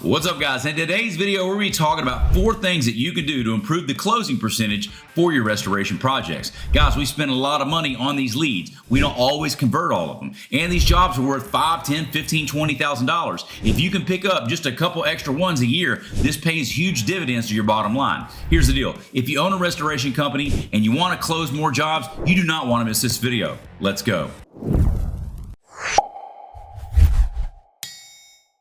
What's up, guys? In today's video, we're going to be talking about 4 things that you can do to improve the closing percentage for your restoration projects. Guys, we spend a lot of money on these leads. We don't always convert all of them. And these jobs are worth $5, $10, $15, $20,000. If you can pick up just a couple extra ones a year, this pays huge dividends to your bottom line. Here's the deal. If you own a restoration company and you want to close more jobs, you do not want to miss this video. Let's go.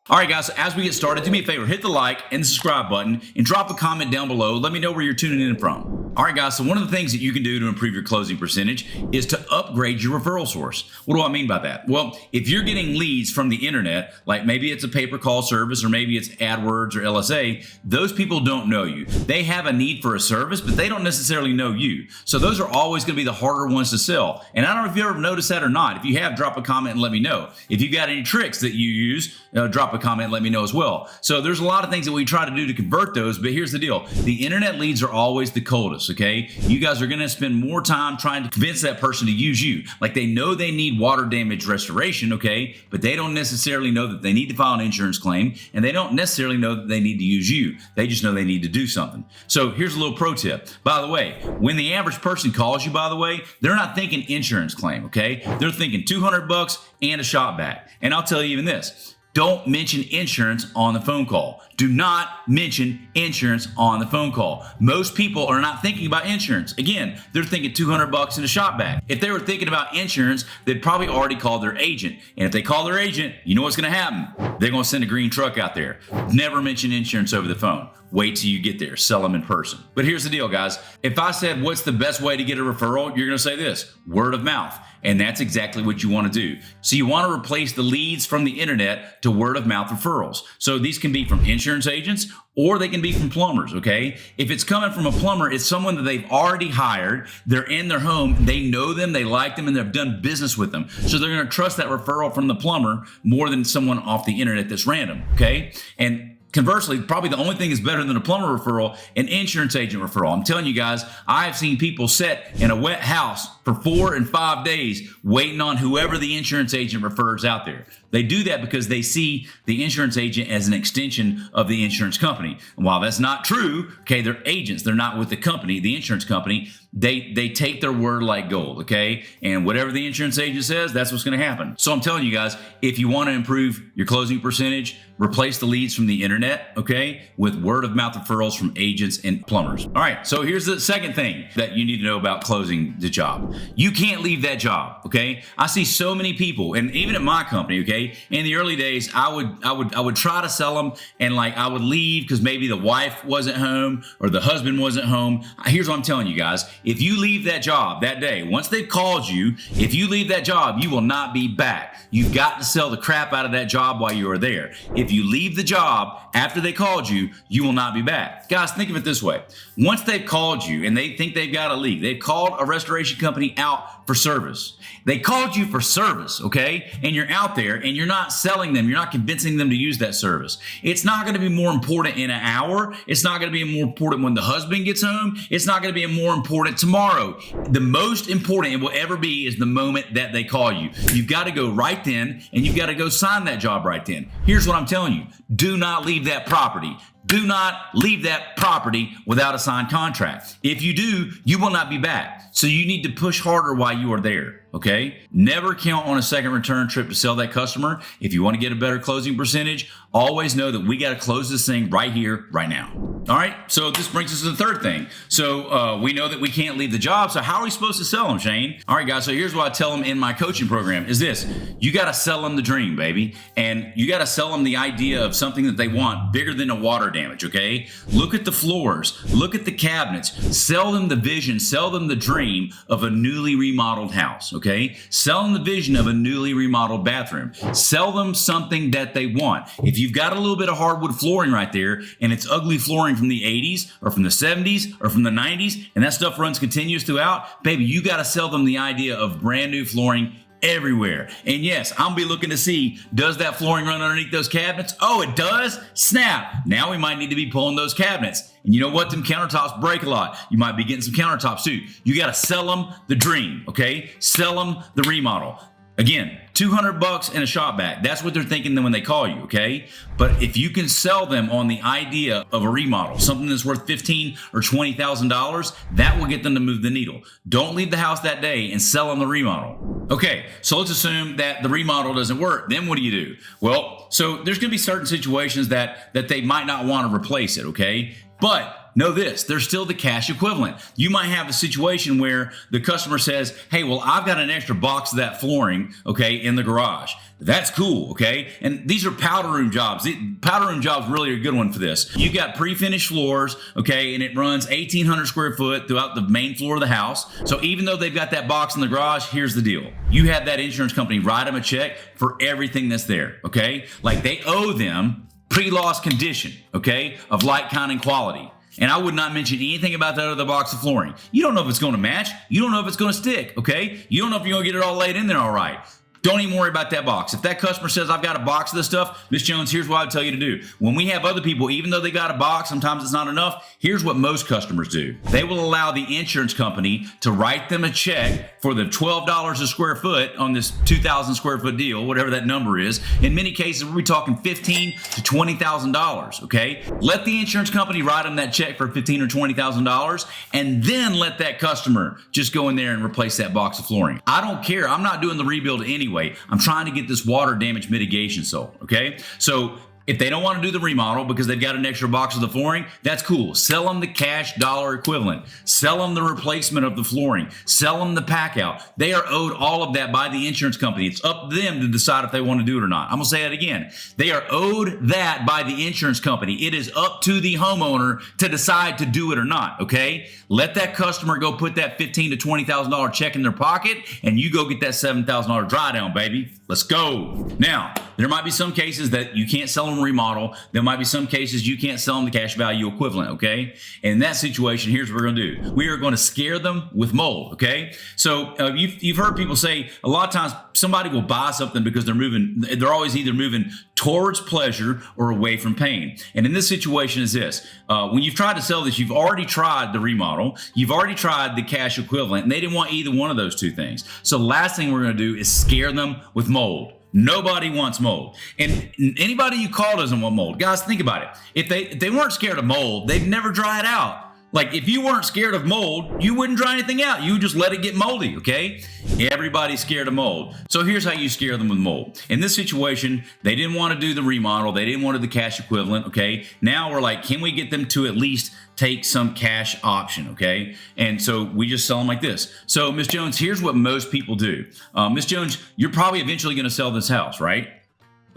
All right, guys, so as we get started, do me a favor, hit the like and the subscribe button and drop a comment down below. Let me know where you're tuning in from. All right, guys, so one of the things that you can do to improve your closing percentage is to upgrade your referral source. What do I mean by that? Well, if you're getting leads from the internet, like maybe it's a pay-per-call service or maybe it's AdWords or LSA, those people don't know you. They have a need for a service, but they don't necessarily know you. So those are always going to be the harder ones to sell. And I don't know if you ever noticed that or not. If you have, drop a comment and let me know. If you got any tricks that you use, drop a comment and let me know as well. So there's a lot of things that we try to do to convert those, but here's the deal. The internet leads are always the coldest, okay? You guys are gonna spend more time trying to convince that person to use you. Like they know they need water damage restoration, okay? But they don't necessarily know that they need to file an insurance claim, and they don't necessarily know that they need to use you. They just know they need to do something. So here's a little pro tip. By the way, when the average person calls you, by the way, they're not thinking insurance claim, okay? They're thinking $200 and a shop vac. And I'll tell you even this. Don't mention insurance on the phone call. Do not mention insurance on the phone call. Most people are not thinking about insurance. Again, they're thinking $200 in a shop vac. If they were thinking about insurance, they'd probably already call their agent. And if they call their agent, you know what's gonna happen? They're gonna send a green truck out there. Never mention insurance over the phone. Wait till you get there, sell them in person. But here's the deal, guys. If I said, what's the best way to get a referral? You're gonna say this, word of mouth. And that's exactly what you want to do. So you want to replace the leads from the internet to word of mouth referrals. So these can be from insurance agents or they can be from plumbers, okay? If it's coming from a plumber, it's someone that they've already hired. They're in their home. They know them, they like them, and they've done business with them. So they're going to trust that referral from the plumber more than someone off the internet that's random, okay? And conversely, probably the only thing is better than a plumber referral, an insurance agent referral. I'm telling you guys, I've seen people sit in a wet house for 4 and 5 days waiting on whoever the insurance agent refers out there. They do that because they see the insurance agent as an extension of the insurance company. And while that's not true, okay, they're agents. They're not with the company, the insurance company. They take their word like gold, okay? And whatever the insurance agent says, that's what's going to happen. So I'm telling you guys, if you want to improve your closing percentage, replace the leads from the internet, okay, with word of mouth referrals from agents and plumbers. All right, so here's the second thing that you need to know about closing the job. You can't leave that job, okay? I see so many people, and even at my company, okay, in the early days, I would try to sell them, and like I would leave because maybe the wife wasn't home or the husband wasn't home. Here's what I'm telling you guys. If you leave that job that day, once they've called you, if you leave that job, you will not be back. You've got to sell the crap out of that job while you are there. If you leave the job after they called you, you will not be back. Guys, think of it this way. Once they've called you and they think they've got a leak, they've called a restoration company out for service. They called you for service, okay? And you're out there and you're not selling them. You're not convincing them to use that service. It's not going to be more important in an hour. It's not going to be more important when the husband gets home. It's not going to be more important tomorrow. The most important it will ever be is the moment that they call you. You've got to go right then and you've got to go sign that job right then. Here's what I'm telling you. Do not leave that property. Do not leave that property without a signed contract. If you do, you will not be back. So you need to push harder while you are there, okay? Never count on a second return trip to sell that customer. If you want to get a better closing percentage, always know that we got to close this thing right here, right now. All right, so this brings us to the third thing. So we know that we can't leave the job, so how are we supposed to sell them, Shane? All right, guys, so here's what I tell them in my coaching program is this. You got to sell them the dream, baby, and you got to sell them the idea of something that they want bigger than a water damage, okay? Look at the floors, look at the cabinets, sell them the vision, sell them the dream of a newly remodeled house, okay? Sell them the vision of a newly remodeled bathroom. Sell them something that they want. If you've got a little bit of hardwood flooring right there and it's ugly flooring from the 80s or from the 70s or from the 90s and that stuff runs continuous throughout, baby, you got to sell them the idea of brand new flooring everywhere. And yes, I'll be looking to see, does that flooring run underneath those cabinets? Oh, it does? Snap. Now we might need to be pulling those cabinets. And you know what? Them countertops break a lot. You might be getting some countertops too. You got to sell them the dream, okay? Sell them the remodel. Again, $200 and a shop vac. That's what they're thinking when they call you, okay? But if you can sell them on the idea of a remodel, something that's worth $15,000 or $20,000, that will get them to move the needle. Don't leave the house that day and sell them the remodel. Okay, so let's assume that the remodel doesn't work. Then what do you do? Well, so there's going to be certain situations that they might not want to replace it, okay? But know this, there's still the cash equivalent. You might have a situation where the customer says, hey, well, I've got an extra box of that flooring, okay, in the garage. That's cool, okay? And these are powder room jobs. Powder room jobs really are a good one for this. You got pre-finished floors, okay, and it runs 1,800 square foot throughout the main floor of the house. So even though they've got that box in the garage, here's the deal. You have that insurance company write them a check for everything that's there, okay? Like they owe them pre-loss condition, okay, of like, kind, and quality. And I would not mention anything about that other box of flooring. You don't know if it's going to match. You don't know if it's going to stick, okay? You don't know if you're going to get it all laid in there all right. Don't even worry about that box. If that customer says, I've got a box of this stuff, Miss Jones, here's what I'd tell you to do. When we have other people, even though they got a box, sometimes it's not enough, here's what most customers do. They will allow the insurance company to write them a check for the $12 a square foot on this 2,000 square foot deal, whatever that number is. In many cases, we're talking $15,000 to $20,000, okay? Let the insurance company write them that check for $15,000 or $20,000, and then let that customer just go in there and replace that box of flooring. I don't care. I'm not doing the rebuild anyway. I'm trying to get this water damage mitigation sold, okay? So if they don't want to do the remodel because they've got an extra box of the flooring, that's cool. Sell them the cash dollar equivalent. Sell them the replacement of the flooring. Sell them the pack out. They are owed all of that by the insurance company. It's up to them to decide if they want to do it or not. I'm going to say that again. They are owed that by the insurance company. It is up to the homeowner to decide to do it or not, okay? Let that customer go put that $15,000 to $20,000 check in their pocket, and you go get that $7,000 dry down, baby. Let's go. Now, there might be some cases that you can't sell them remodel. There might be some cases you can't sell them the cash value equivalent, okay? And in that situation, here's what we're going to do. We are going to scare them with mold, okay? So you've heard people say a lot of times somebody will buy something because they're always either moving towards pleasure or away from pain. And in this situation is this. When you've tried to sell this, you've already tried the remodel. You've already tried the cash equivalent, and they didn't want either one of those two things. So the last thing we're going to do is scare them with mold. Nobody wants mold. And anybody you call doesn't want mold. Guys, think about it. If they weren't scared of mold, they'd never dry it out. Like if you weren't scared of mold, you wouldn't dry anything out. You would just let it get moldy, okay? Everybody's scared of mold. So here's how you scare them with mold. In this situation, they didn't want to do the remodel. They didn't want to do the cash equivalent, okay? Now we're like, can we get them to at least take some cash option, okay? And so we just sell them like this. So Miss Jones, here's what most people do. Miss Jones, you're probably eventually going to sell this house, right?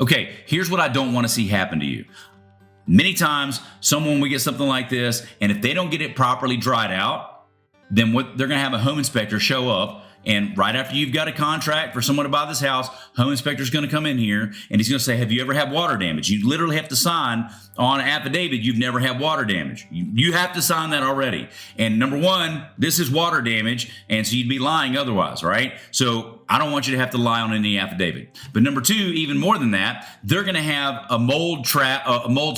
Okay, here's what I don't want to see happen to you. Many times, we get something like this, and if they don't get it properly dried out, then they're going to have a home inspector show up, and right after you've got a contract for someone to buy this house, home inspector's going to come in here, and he's going to say, have you ever had water damage? You literally have to sign on an affidavit you've never had water damage. You have to sign that already. And number one, this is water damage, and so you'd be lying otherwise, right? So I don't want you to have to lie on any affidavit. But number two, even more than that, they're going to have a mold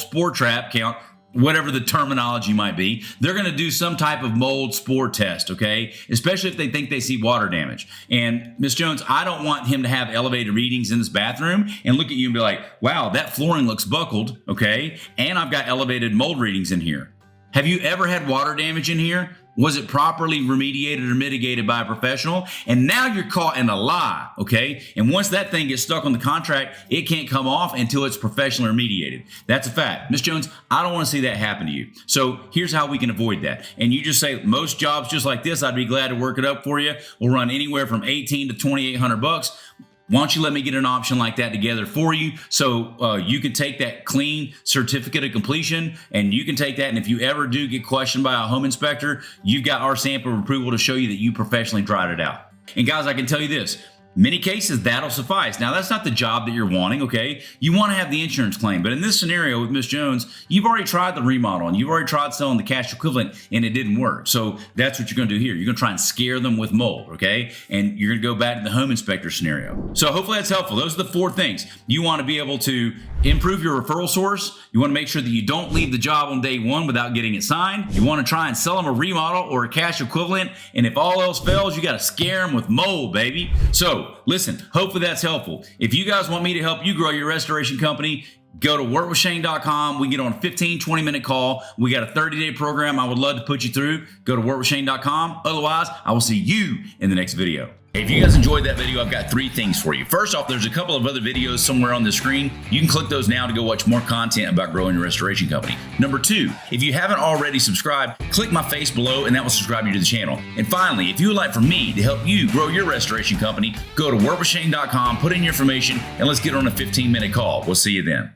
spore trap count, whatever the terminology might be. They're going to do some type of mold spore test, okay? Especially if they think they see water damage. And Miss Jones, I don't want him to have elevated readings in this bathroom and look at you and be like, wow, that flooring looks buckled, okay? And I've got elevated mold readings in here. Have you ever had water damage in here? Was it properly remediated or mitigated by a professional? And now you're caught in a lie, okay? And once that thing gets stuck on the contract, it can't come off until it's professionally remediated. That's a fact. Miss Jones, I don't want to see that happen to you. So here's how we can avoid that. And you just say, most jobs just like this, I'd be glad to work it up for you. We'll run anywhere from $1,800 to $2,800. Why don't you let me get an option like that together for you so you can take that clean certificate of completion and you can take that. And if you ever do get questioned by a home inspector, you've got our stamp of approval to show you that you professionally dried it out. And guys, I can tell you this. Many cases, that'll suffice. Now, that's not the job that you're wanting, okay? You want to have the insurance claim. But in this scenario with Miss Jones, you've already tried the remodel and you've already tried selling the cash equivalent and it didn't work. So that's what you're going to do here. You're going to try and scare them with mold, okay? And you're going to go back to the home inspector scenario. So hopefully that's helpful. Those are the four things. You want to be able to Improve your referral source. You want to make sure that you don't leave the job on day one without getting it signed. You want to try and sell them a remodel or a cash equivalent. And if all else fails, you got to scare them with mold, baby. So listen, hopefully that's helpful. If you guys want me to help you grow your restoration company, go to workwithshane.com. We get on a 15-20 minute call. We got a 30-day program I would love to put you through. Go to workwithshane.com. Otherwise, I will see you in the next video. If you guys enjoyed that video, I've got 3 things for you. First off, there's a couple of other videos somewhere on the screen. You can click those now to go watch more content about growing your restoration company. Number 2, if you haven't already subscribed, click my face below and that will subscribe you to the channel. And finally, if you would like for me to help you grow your restoration company, go to workwithshane.com, put in your information, and let's get on a 15-minute call. We'll see you then.